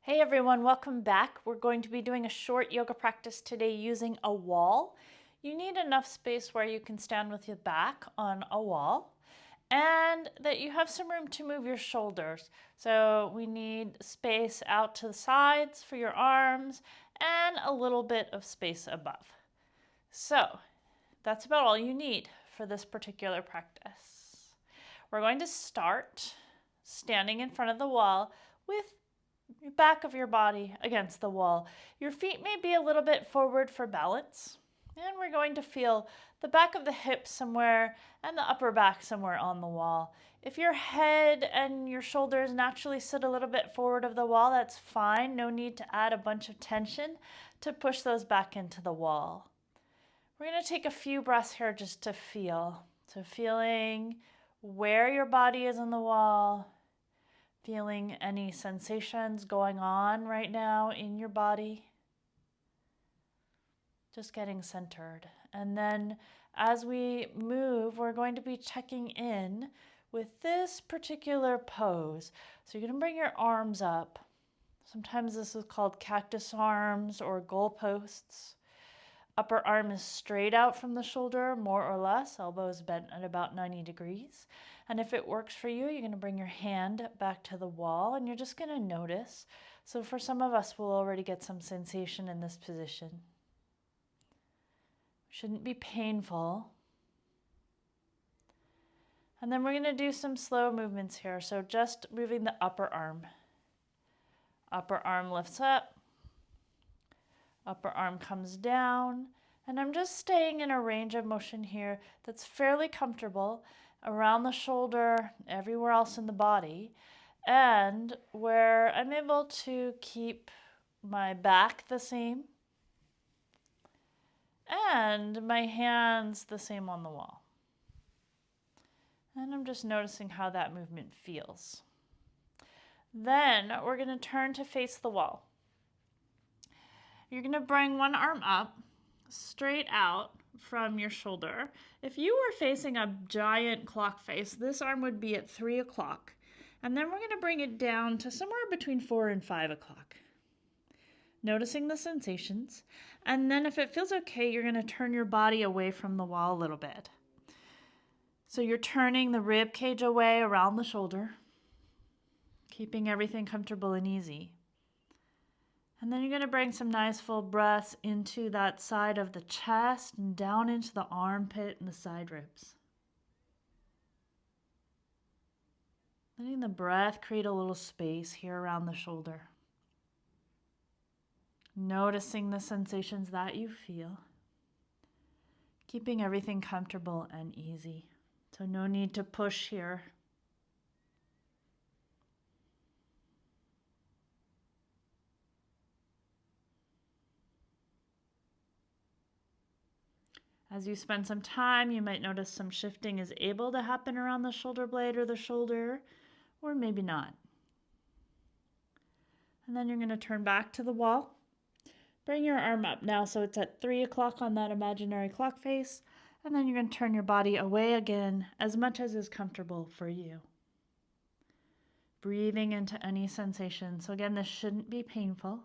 Hey everyone, welcome back. We're going to be doing a short yoga practice today using a wall. You need enough space where you can stand with your back on a wall and that you have some room to move your shoulders. So we need space out to the sides for your arms and a little bit of space above. So that's about all you need for this particular practice. We're going to start standing in front of the wall with the back of your body against the wall. Your feet may be a little bit forward for balance. And we're going to feel the back of the hips somewhere and the upper back somewhere on the wall. If your head and your shoulders naturally sit a little bit forward of the wall, that's fine. No need to add a bunch of tension to push those back into the wall. We're going to take a few breaths here just to feel. So feeling where your body is on the wall, feeling any sensations going on right now in your body. Just getting centered. And then as we move, we're going to be checking in with this particular pose. So you're going to bring your arms up. Sometimes this is called cactus arms or goalposts. Upper arm is straight out from the shoulder, more or less, elbows bent at about 90 degrees. And if it works for you, you're going to bring your hand back to the wall and you're just going to notice. So for some of us, we'll already get some sensation in this position. Shouldn't be painful. And then we're going to do some slow movements here. So just moving the upper arm. Upper arm lifts up. Upper arm comes down, and I'm just staying in a range of motion here that's fairly comfortable around the shoulder, everywhere else in the body, and where I'm able to keep my back the same and my hands the same on the wall. And I'm just noticing how that movement feels. Then we're going to turn to face the wall. You're going to bring one arm up, straight out from your shoulder. If you were facing a giant clock face, this arm would be at 3 o'clock. And then we're going to bring it down to somewhere between 4 and 5 o'clock. Noticing the sensations. And then if it feels okay, you're going to turn your body away from the wall a little bit. So you're turning the rib cage away around the shoulder, keeping everything comfortable and easy. And then you're going to bring some nice full breaths into that side of the chest and down into the armpit and the side ribs. Letting the breath create a little space here around the shoulder. Noticing the sensations that you feel. Keeping everything comfortable and easy. So no need to push here. As you spend some time, you might notice some shifting is able to happen around the shoulder blade or the shoulder, or maybe not. And then you're going to turn back to the wall. Bring your arm up now so it's at 3 o'clock on that imaginary clock face. And then you're going to turn your body away again as much as is comfortable for you. Breathing into any sensation. So again, this shouldn't be painful.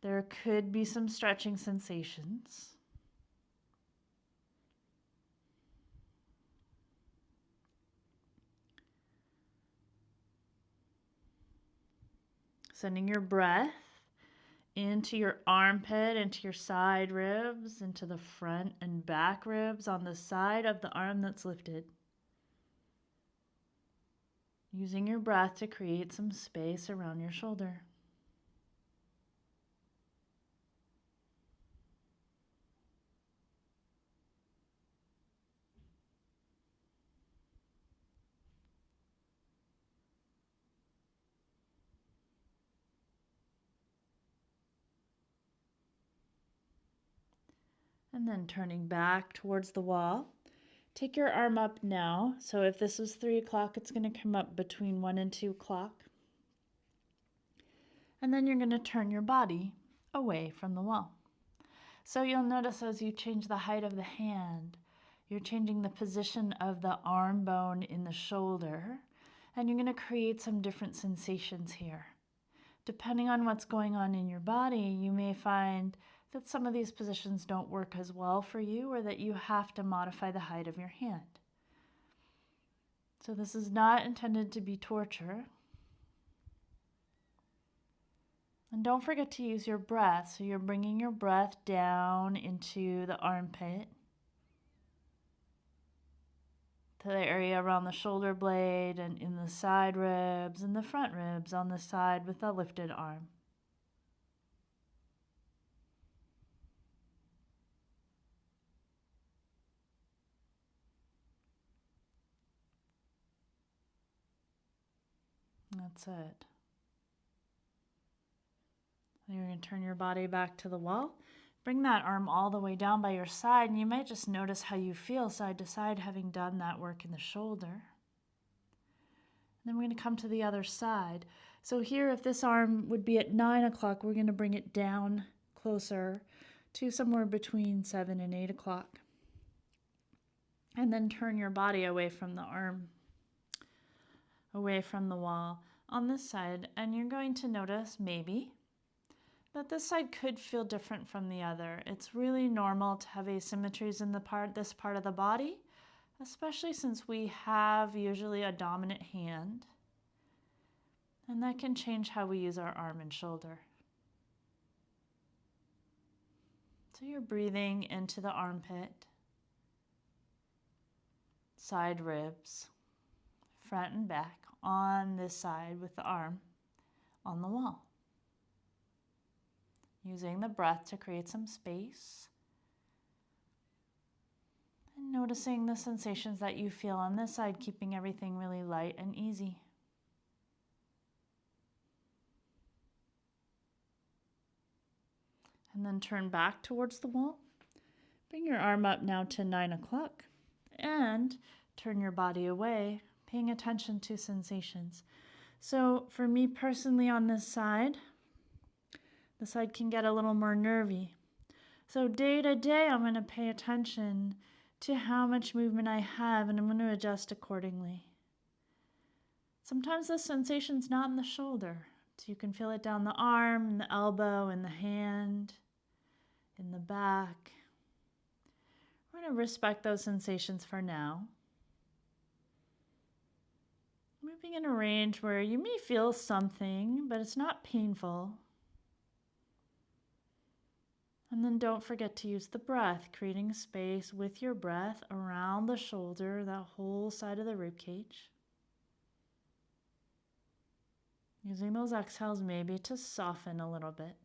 There could be some stretching sensations. Sending your breath into your armpit, into your side ribs, into the front and back ribs on the side of the arm that's lifted. Using your breath to create some space around your shoulder. And then turning back towards the wall. Take your arm up now. So if this was 3 o'clock, it's going to come up between 1 and 2 o'clock. And then you're going to turn your body away from the wall. So you'll notice as you change the height of the hand, you're changing the position of the arm bone in the shoulder, and you're going to create some different sensations here. Depending on what's going on in your body, you may find that some of these positions don't work as well for you, or that you have to modify the height of your hand. So this is not intended to be torture. And don't forget to use your breath. So you're bringing your breath down into the armpit, to the area around the shoulder blade and in the side ribs and the front ribs on the side with the lifted arm. That's it. You're going to turn your body back to the wall. Bring that arm all the way down by your side, and you might just notice how you feel side to side having done that work in the shoulder. And then we're going to come to the other side. So here, if this arm would be at 9 o'clock, we're going to bring it down closer to somewhere between 7 and 8 o'clock. And then turn your body away from the arm, away from the wall on this side. And you're going to notice maybe that this side could feel different from the other. It's really normal to have asymmetries in this part of the body, especially since we have usually a dominant hand. And that can change how we use our arm and shoulder. So you're breathing into the armpit, side ribs, front and back on this side with the arm on the wall. Using the breath to create some space. And noticing the sensations that you feel on this side, keeping everything really light and easy. And then turn back towards the wall. Bring your arm up now to 9 o'clock and turn your body away, paying attention to sensations. So for me personally on this side, the side can get a little more nervy. So day to day, I'm going to pay attention to how much movement I have, and I'm going to adjust accordingly. Sometimes the sensation's not in the shoulder, so you can feel it down the arm, in the elbow, in the hand, in the back. We're going to respect those sensations for now. Moving in a range where you may feel something, but it's not painful. And then don't forget to use the breath, creating space with your breath around the shoulder, that whole side of the rib cage. Using those exhales maybe to soften a little bit,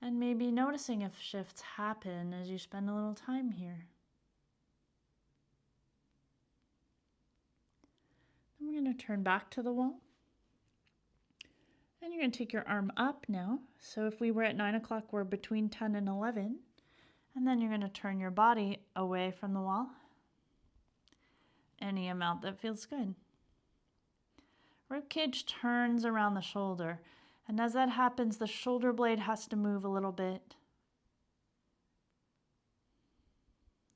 and maybe noticing if shifts happen as you spend a little time here. Then we're going to turn back to the wall. And you're going to take your arm up now. So if we were at 9 o'clock, we're between 10 and 11. And then you're going to turn your body away from the wall. Any amount that feels good. Rib cage turns around the shoulder. And as that happens, the shoulder blade has to move a little bit.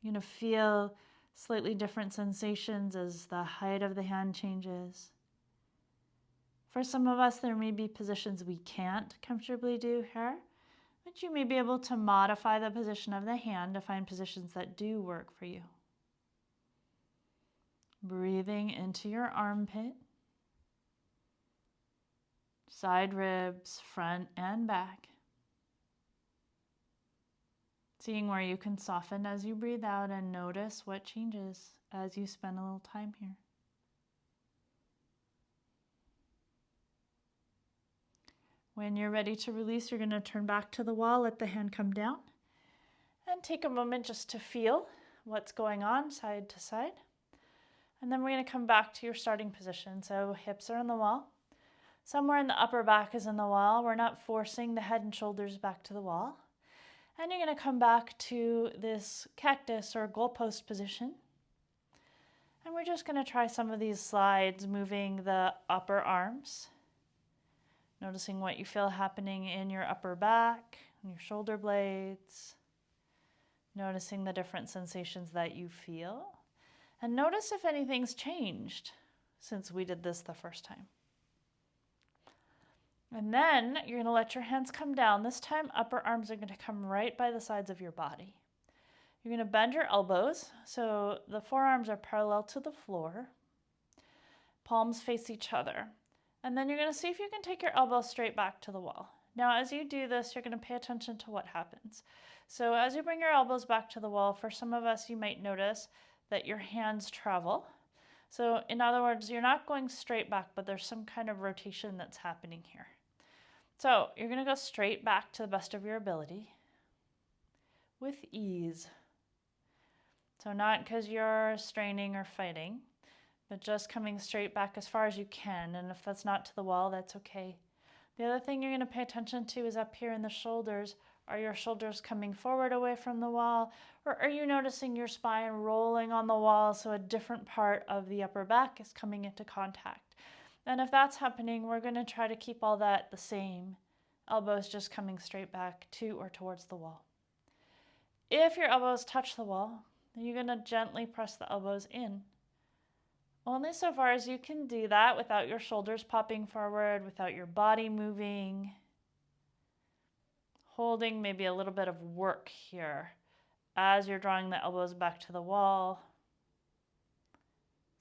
You're going to feel slightly different sensations as the height of the hand changes. For some of us, there may be positions we can't comfortably do here, but you may be able to modify the position of the hand to find positions that do work for you. Breathing into your armpit, side ribs, front and back. Seeing where you can soften as you breathe out and notice what changes as you spend a little time here. When you're ready to release, you're going to turn back to the wall, let the hand come down, and take a moment just to feel what's going on side to side. And then we're going to come back to your starting position. So hips are on the wall. Somewhere in the upper back is in the wall. We're not forcing the head and shoulders back to the wall. And you're going to come back to this cactus or goalpost position. And we're just going to try some of these slides, moving the upper arms. Noticing what you feel happening in your upper back, and your shoulder blades. Noticing the different sensations that you feel. And notice if anything's changed since we did this the first time. And then you're going to let your hands come down. This time, upper arms are going to come right by the sides of your body. You're going to bend your elbows so the forearms are parallel to the floor. Palms face each other. And then you're going to see if you can take your elbows straight back to the wall. Now, as you do this, you're going to pay attention to what happens. So as you bring your elbows back to the wall, for some of us, you might notice that your hands travel. So in other words, you're not going straight back, but there's some kind of rotation that's happening here. So you're going to go straight back to the best of your ability with ease. So not because you're straining or fighting, but just coming straight back as far as you can. And if that's not to the wall, that's okay. The other thing you're going to pay attention to is up here in the shoulders. Are your shoulders coming forward away from the wall, or are you noticing your spine rolling on the wall so a different part of the upper back is coming into contact? And if that's happening, we're going to try to keep all that the same. Elbows just coming straight back to or towards the wall. If your elbows touch the wall, then you're going to gently press the elbows in. Only so far as you can do that without your shoulders popping forward, without your body moving. Holding maybe a little bit of work here as you're drawing the elbows back to the wall.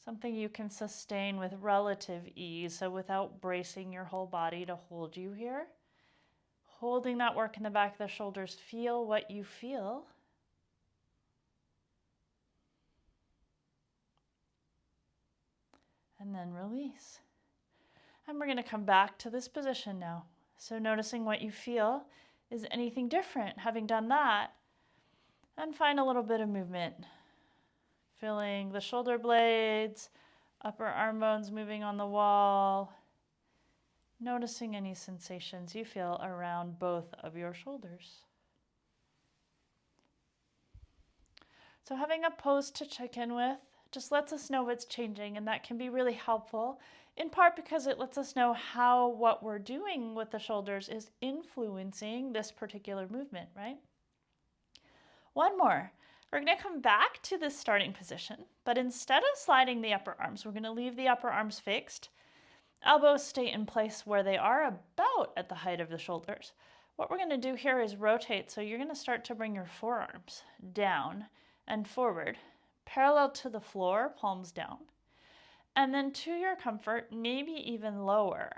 Something you can sustain with relative ease, so without bracing your whole body to hold you here. Holding that work in the back of the shoulders, feel what you feel. And then release. And we're going to come back to this position now. So noticing what you feel. Is anything different having done that? And find a little bit of movement. Feeling the shoulder blades, upper arm bones moving on the wall. Noticing any sensations you feel around both of your shoulders. So having a pose to check in with just lets us know what's changing, and that can be really helpful, in part because it lets us know how what we're doing with the shoulders is influencing this particular movement, right? One more. We're going to come back to this starting position, but instead of sliding the upper arms, we're going to leave the upper arms fixed. Elbows stay in place where they are, about at the height of the shoulders. What we're going to do here is rotate, so you're going to start to bring your forearms down and forward, parallel to the floor, palms down. And then to your comfort, maybe even lower.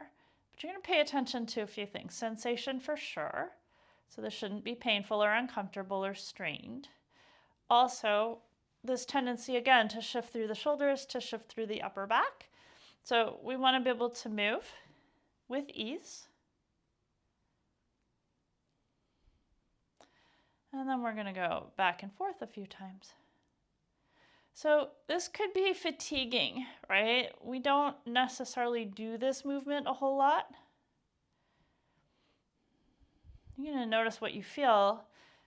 But you're going to pay attention to a few things. Sensation for sure. So this shouldn't be painful or uncomfortable or strained. Also, this tendency again to shift through the shoulders, to shift through the upper back. So we want to be able to move with ease. And then we're going to go back and forth a few times. So this could be fatiguing, right? We don't necessarily do this movement a whole lot. You're going to notice what you feel.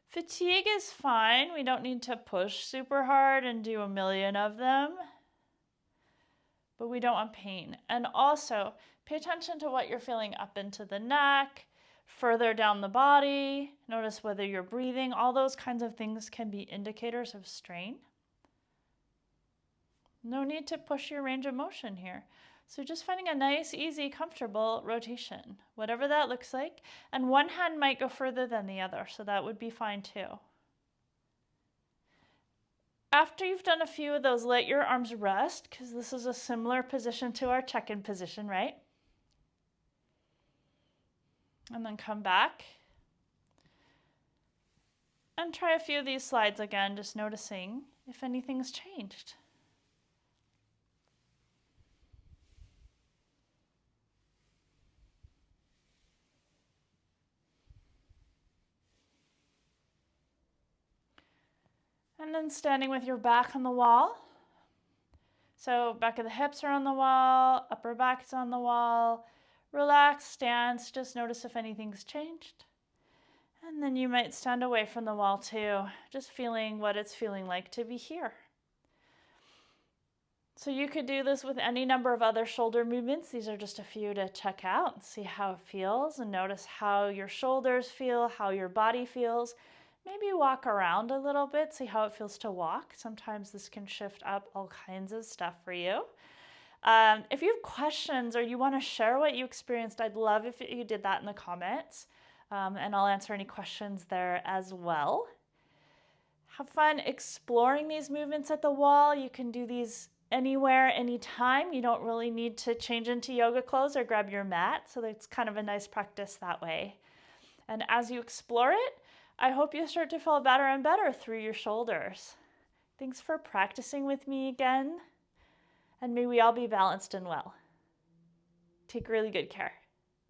Fatigue is fine. We don't need to push super hard and do a million of them. But we don't want pain. And also, pay attention to what you're feeling up into the neck, further down the body. Notice whether you're breathing. All those kinds of things can be indicators of strain. No need to push your range of motion here. So just finding a nice, easy, comfortable rotation, whatever that looks like. And one hand might go further than the other, so that would be fine too. After you've done a few of those, let your arms rest, because this is a similar position to our check-in position, right? And then come back. And try a few of these slides again, just noticing if anything's changed. And then standing with your back on the wall. So back of the hips are on the wall, upper back is on the wall. Relaxed stance, just notice if anything's changed. And then you might stand away from the wall too, just feeling what it's feeling like to be here. So you could do this with any number of other shoulder movements. These are just a few to check out and see how it feels, and notice how your shoulders feel, how your body feels. Maybe walk around a little bit, see how it feels to walk. Sometimes this can shift up all kinds of stuff for you. If you have questions or you want to share what you experienced, I'd love if you did that in the comments, and I'll answer any questions there as well. Have fun exploring these movements at the wall. You can do these anywhere, anytime. You don't really need to change into yoga clothes or grab your mat, so that's kind of a nice practice that way. And as you explore it, I hope you start to feel better and better through your shoulders. Thanks for practicing with me again, and may we all be balanced and well. Take really good care.